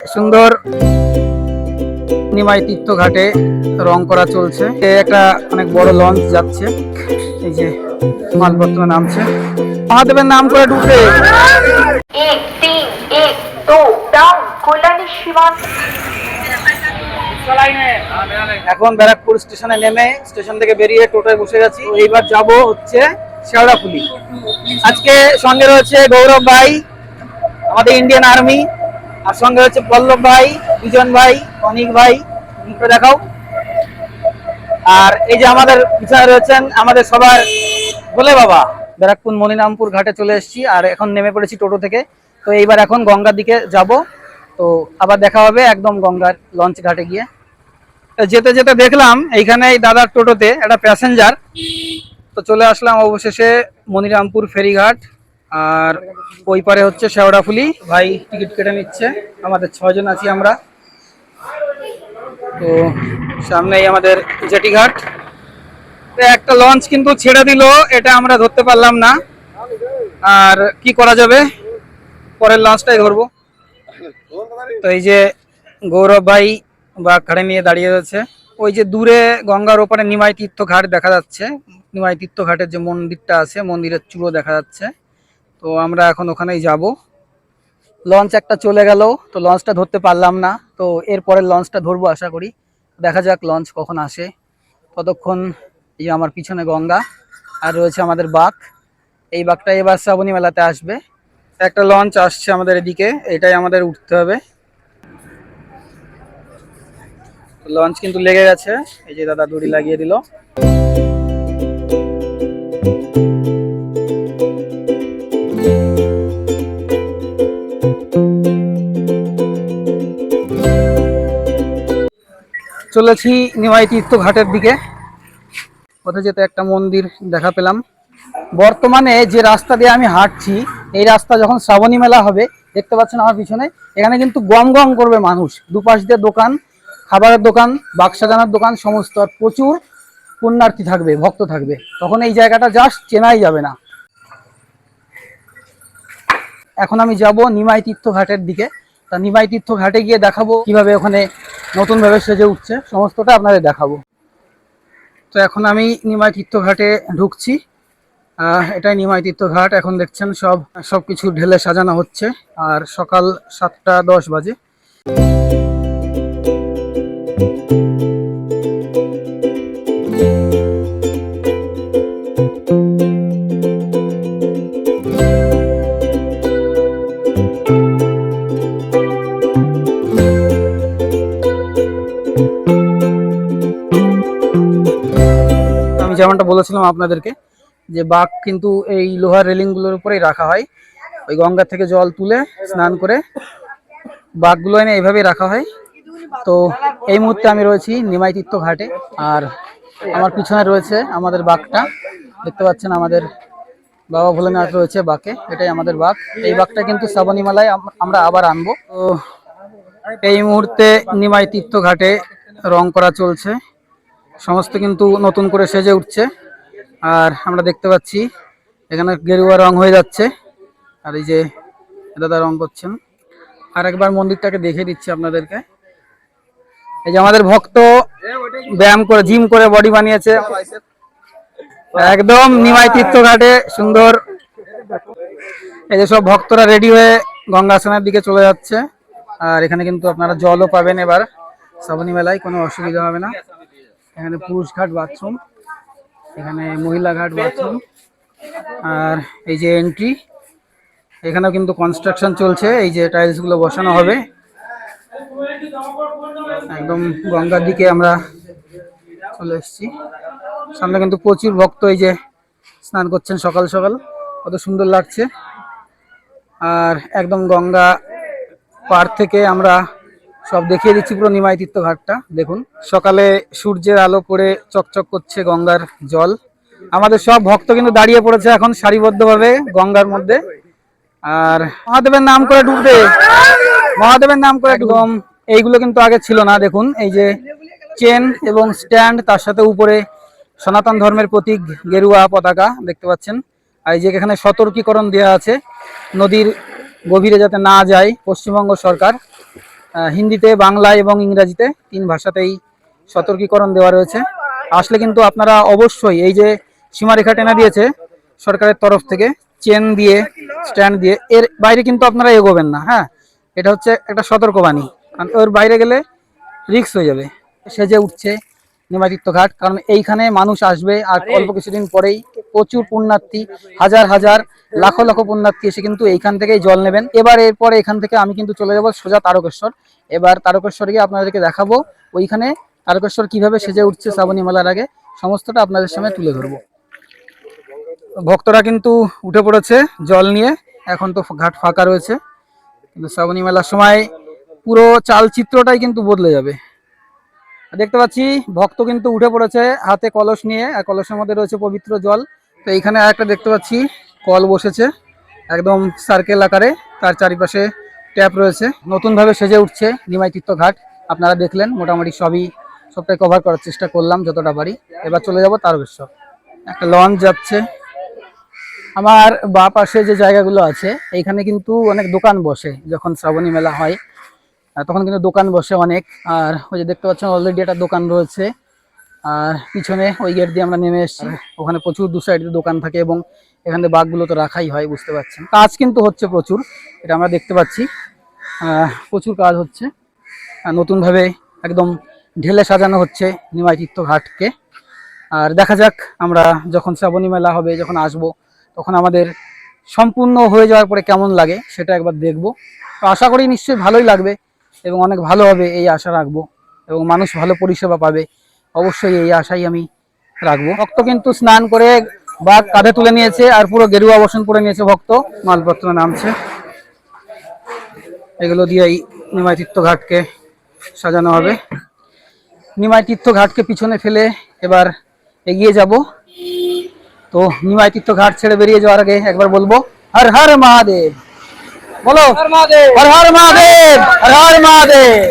সুন্দর নিমাই তীর্থ ঘাটে রং করা চলছে। একটা অনেক বড় লঞ্চ যাচ্ছে, এই যে মালপত্র নামছে। মহাদেবের নাম করে ঢুকে এখন ব্যারাকপুর স্টেশনে নেমে স্টেশন থেকে বেরিয়ে টোটোয় বসে গেছি। এইবার যাব হচ্ছে শেওড়াফুলি। আজকে সঙ্গে রয়েছে গৌরব ভাই, আমাদের ইন্ডিয়ান আর্মি, আর সঙ্গে হচ্ছে পল্লব ভাই, বিজন ভাই, অনিক ভাই, দেখাও। আর এই যে আমাদের পিছনে রয়েছেন আমাদের সবার বলে বাবা। ব্যারাকপুর মনিরামপুর ঘাটে চলে এসেছি আর এখন নেমে পড়েছি টোটো থেকে। তো এইবার এখন গঙ্গার দিকে যাব। তো আবার দেখা হবে একদম গঙ্গার লঞ্চ ঘাটে গিয়ে। যেতে যেতে দেখলাম এইখানে এই দাদার টোটোতে একটা প্যাসেঞ্জার। তো চলে আসলাম অবশেষে মনিরামপুর ফেরিঘাট। আর ওই পারে হচ্ছে শেওড়াফুলি। ভাই টিকিট কেটে নিচ্ছে, আমাদের 6 জন আছি আমরা। তো সামনেই আমাদের জেটিঘাট। একটা লঞ্চ কিন্তু ছেড়ে দিল, এটা আমরা ধরতে পারলাম না। আর কি করা যাবে, পরের লঞ্চটাই ধরবো। তো এই যে গৌরব ভাই বা ঘাড়ে নিয়ে দাঁড়িয়ে রয়েছে। ওই যে দূরে গঙ্গার ওপারে নিমাই তীর্থ ঘাট দেখা যাচ্ছে। নিমাই তীর্থ ঘাটের যে মন্দিরটা আছে, মন্দিরের চূড়ো দেখা যাচ্ছে। তো আমরা এখন ওখানেই যাব। লঞ্চ একটা চলে গেল, তো লঞ্চটা ধরতে পারলাম না। তো এরপরের লঞ্চটা ধরবো আশা করি। দেখা যাক লঞ্চ কখন আসে। ততক্ষণ এই যে আমার পিছনে গঙ্গা আর রয়েছে আমাদের বাঁক। এই বাঁকটা এবার শ্রাবণী মেলাতে আসবে। একটা লঞ্চ আসছে আমাদের এদিকে, এটাই আমাদের উঠতে হবে। লঞ্চ কিন্তু লেগে গেছে, এই যে দাদা দড়ি লাগিয়ে দিল। চলেছি নিমাই তীর্থ ঘাটের দিকে। পথে যেতে একটা মন্দির দেখা পেলাম। বর্তমানে যে রাস্তা দিয়ে আমি হাঁটছি, এই রাস্তা যখন শ্রাবণী মেলা হবে, দেখতে পাচ্ছেন আমার পিছনে, এখানে কিন্তু গম গম করবে মানুষ। দুপাশ দিয়ে দোকান, খাবারের দোকান, বাক্স সাজানোর দোকান, সমস্ত। আর প্রচুর পুণ্যার্থী থাকবে, ভক্ত থাকবে। তখন এই জায়গাটা জাস্ট চেনাই যাবে না। এখন আমি যাব নিমাই তীর্থ ঘাটের দিকে। তা নিমাই তীর্থ ঘাটে গিয়ে দেখাবো কিভাবে ওখানে নতুনভাবে সেজে উঠছে, সমস্তটা আপনাদের দেখাবো। তো এখন আমি নিমাই তীর্থ ঘাটে ঢুকছি। এটাই নিমাই তীর্থ ঘাট। এখন দেখছেন সবকিছু ঢেলে সাজানো হচ্ছে। আর সকাল 7টা 10 বাজে। আমি যেমনটা বলেছিলাম আপনাদেরকে, যে বাঘ কিন্তু এই লোহার রেলিং গুলোর উপরেই রাখা হয়। ওই গঙ্গা থেকে জল তুলে স্নান করে বাঘগুলো এনে এইভাবেই রাখা হয়। তো এই মুহূর্তে আমি রয়েছি নিমাই তীর্থ ঘাটে। আর আমার পিছনে রয়েছে আমাদের বাঘটা, দেখতে পাচ্ছেন আমাদের বাবা ভোলেনাথ রয়েছে বাঘে। এটাই আমাদের বাঘ। এই বাঘটা কিন্তু শ্রাবণী মেলায় আমরা আবার আনবো। তো এই মুহূর্তে নিমাই তীর্থ ঘাটে রং করা চলছে, সমস্ত কিন্তু নতুন করে সেজে উঠছে। আর আমরা দেখতে পাচ্ছি এখানে গেরুয়া রং হয়ে যাচ্ছে। আর এই যে দাদা রং করছেন। আর একবার মন্দিরটাকে দেখে দিচ্ছি আপনাদেরকে। এই যে আমাদের ভক্ত ব্যায়াম করে, জিম করে বডি বানিয়েছে একদম নিমাই তীর্থ ঘাটে। সুন্দর এই যে সব ভক্তরা রেডি হয়ে গঙ্গা স্নানের দিকে চলে যাচ্ছে। আর এখানে কিন্তু আপনারা জলও পাবেন এবার শ্রাবণী মেলায়, কোনো অসুবিধা হবে না। এখানে পুরুষ ঘাট বাথরুম, এখানে মহিলা ঘাট বাথরুম। আর এই যে এন্ট্রি, এখানেও কিন্তু কনস্ট্রাকশন চলছে। এই যে টাইলস গুলো বসানো হবে। একদম গঙ্গার দিকে আমরা চলে এসেছি। সামনে কিন্তু প্রচুর ভক্ত এই যে স্নান করছেন সকাল সকাল, কত সুন্দর লাগছে। আর একদম গঙ্গা পার থেকে আমরা সব দেখিয়ে দিচ্ছি পুরো নিমাই তীর্থ ঘাটটা। দেখুন সকালে সূর্যের আলো পড়ে চকচক করছে গঙ্গার জল। আমাদের সব ভক্ত কিন্তু দাঁড়িয়ে পড়েছে এখন সারিবদ্ধভাবে গঙ্গার মধ্যে। আর মহাদেবের নাম করে ঢুকবে, মহাদেবের নাম করে একদম। এইগুলো কিন্তু আগে ছিল না। দেখুন এই যে চেন এবং স্ট্যান্ড, তার সাথে উপরে সনাতন ধর্মের প্রতীক গেরুয়া পতাকা দেখতে পাচ্ছেন। আর এই যে এখানে সতর্কীকরণ দেওয়া আছে নদীর গভীরে যাতে না যায় পশ্চিমবঙ্গ সরকার। হিন্দিতে, বাংলায় এবং ইংরাজিতে 3 ভাষাতেই সতর্কীকরণ দেওয়া রয়েছে। আসলে কিন্তু আপনারা অবশ্যই এই যে সীমারেখা টেনে দিয়েছে সরকারের তরফ থেকে চেন দিয়ে, স্ট্যান্ড দিয়ে, এর বাইরে কিন্তু আপনারা এগোবেন না। হ্যাঁ, এটা হচ্ছে একটা সতর্কবাণী, কারণ ওর বাইরে গেলে রিস্ক হয়ে যাবে। সেজে উঠছে নিমাতীর্থ ঘাট, কারণ এইখানে মানুষ আসবে আর অল্প কিছুদিন পরেই প্রচুর পুণ্যার্থী, হাজার হাজার লাখো লাখো পুণ্যার্থী এসে কিন্তু এইখান থেকেই জল নেবেন। এবার এরপরে এখান থেকে আমি কিন্তু চলে যাব সোজা তারকেশ্বর। এবার তারকেশ্বরে গিয়ে আপনাদেরকে দেখাবো ওইখানে তারকেশ্বর কিভাবে সেজে উঠছে শ্রাবণী মেলার আগে, সমস্তটা আপনাদের সামনে তুলে ধরবো। ভক্তরা কিন্তু উঠে পড়েছে জল নিয়ে, এখন তো ঘাট ফাঁকা রয়েছে, কিন্তু শ্রাবণী মেলার সময় পুরো চালচিত্রটাই কিন্তু বদলে যাবে। দেখতে পাচ্ছি ভক্ত কিন্তু উঠে পড়েছে হাতে কলস নিয়ে, আর কলসের মধ্যে রয়েছে পবিত্র জল। তো এইখানে আরেকটা দেখতে পাচ্ছি কল বসেছে একদম সার্কেল আকারে, তার চারিপাশে ট্যাপ রয়েছে। নতুনভাবে সেজে উঠছে নিমাইতীর্থ ঘাট, আপনারা দেখলেন মোটামুটি সবটাই কভার করার চেষ্টা করলাম যতটা পারি। এবার চলে যাব তারকেশ্বর। একটা লঞ্চ যাচ্ছে। আমার বাঁ পাশে যে জায়গাগুলো আছে এইখানে কিন্তু অনেক দোকান বসে, যখন শ্রাবণী মেলা হয় তখন কিন্তু দোকান বসে অনেক। আর ওই যে দেখতে পাচ্ছেন অলরেডি একটা দোকান রয়েছে, আর পিছনে ওই গেট দিয়ে আমরা নেমে এসেছি, ওখানে প্রচুর দু সাইডে দোকান থাকে এবং এখানে বাঘগুলো তো রাখাই হয়, বুঝতে পারছেন। কাজ কিন্তু হচ্ছে প্রচুর, এটা আমরা দেখতে পাচ্ছি, প্রচুর কাজ হচ্ছে। নতুনভাবে একদম ঢেলে সাজানো হচ্ছে নিমাইতীর্থ ঘাটকে। আর দেখা যাক আমরা যখন শ্রাবণী মেলা হবে, যখন আসব, তখন আমাদের সম্পূর্ণ হয়ে যাওয়ার পরে কেমন লাগে সেটা একবার দেখব। তো আশা করি নিশ্চয়ই ভালোই লাগবে এবং অনেক ভালো হবে এই আশা রাখবো, এবং মানুষ ভালো পরিষেবা পাবে, অবশ্যই এই আশাই আমি রাখবো। ভক্ত কিন্তু স্নান করে বাঘ কাঁধে তুলে নিয়েছে আর পুরো গেরুয়া বসন পরে নিয়েছে ভক্ত, মালপত্র নামছে। এগুলো দিয়েই নিমাইতীর্থ ঘাটকে সাজানো হবে। নিমাইতীর্থ ঘাটকে পিছনে ফেলে এবার এগিয়ে যাব। তো নিমাইতীর্থ ঘাট ছেড়ে বেরিয়ে যাওয়ার আগে একবার বলবো হর হর মহাদেব। বলো হর হর মহাদেব, হর হর মহাদেব।